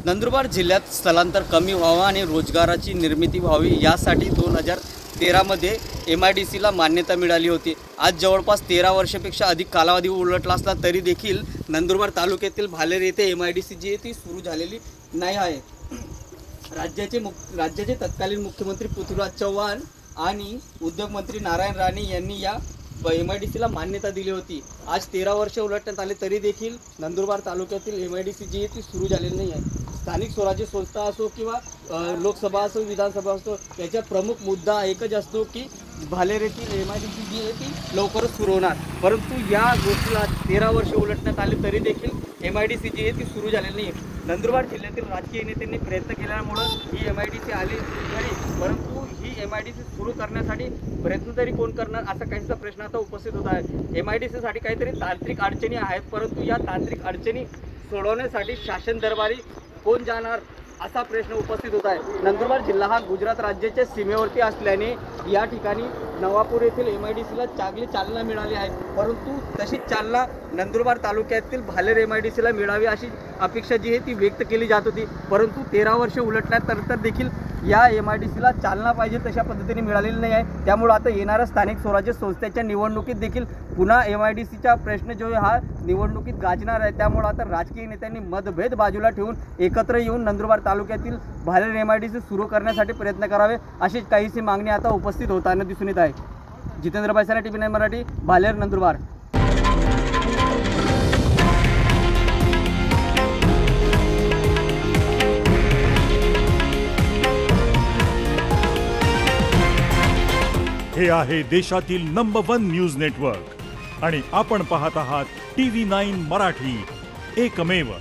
नंदुरबार जिल्ह्यात स्थलांतर कमी व्हावं आणि रोजगाराची निर्मिती व्हावी यासाठी 2013 मध्ये MIDCला मान्यता मिळाली होती। आज जवळपास 13 वर्षापेक्षा अधिक कालावधी उलटला असला तरी देखील नंदुरबार तालुक्यातील भालेर येथे MIDC जी आहे ती सुरू झालेली नाही आहे। राज्याचे तत्कालीन मुख्यमंत्री पृथ्वीराज चव्हाण आणि उद्योग मंत्री नारायण राणे यांनी या MIDCला मान्यता दिली होती। आज 13 वर्ष उलटण्यात आले तरी देखील नंदुरबार तालुक्यातील MIDC जी आहे ती सुरू झालेली नाही आहे। स्थानिक स्वराज्य संस्था असो किंवा लोकसभा असो विधानसभा असो याचा प्रमुख मुद्दा एकच असतो की भालेर येथील MIDC जी आहे ती लवकरच सुरू होणार, परंतु या गोष्टीला 13 वर्ष उलटण्यात आले तरी देखील MIDC जी आहे ती सुरू झालेली नाही आहे। नंदुरबार जिल्ह्यातील राजकीय नेत्यांनी प्रयत्न केल्यामुळे ही MIDC आली खरी, परंतु ही MIDC सुरू करण्यासाठी प्रयत्न तरी कोण करणार असा काहीसा प्रश्न आता उपस्थित होत आहे। MIDC साठी काहीतरी तांत्रिक अडचणी आहेत, परंतु या तांत्रिक अडचणी सोडवण्यासाठी शासन दरबारी कोण जाणार असा प्रश्न उपस्थित होत आहे। नंदुरबार जिल्हा हा गुजरात राज्याच्या सीमेवरती असल्याने या ठिकाणी नवापूर येथील MIDCला चांगली चालना मिळाली आहे, परंतु तशीच चालना नंदुरबार तालुक्यातील भालेर MIDCला मिळावी अशी अपेक्षा जी आहे ती व्यक्त केली जात होती, परंतु 13 वर्ष उलटल्यानंतर देखील या MIDCला चालना पाहिजे तशा पद्धतीने मिळालेली नाही आहे। त्यामुळे आता येणाऱ्या स्थानिक स्वराज्य संस्थेच्या निवडणुकीत देखील पुन्हा MIDCचा प्रश्न जो आहे हा निवडणुकीत गाजणार आहे। त्यामुळे आता राजकीय नेत्यांनी मतभेद बाजूला ठेवून एकत्र येऊन नंदुरबार तालुक्यातील भालेर MIDC सुरू करण्यासाठी प्रयत्न करावे अशी काहीशी मागणी आता उपस्थित होताना दिसून येत आहे। जितेंद्र बैसाना, TV9 मराठी, भालेर, नंदुरबार। हे आहे देशातील नंबर 1 न्यूज नेटवर्क आणि आपण पाहत आहात TV9 मराठी, एकमेव।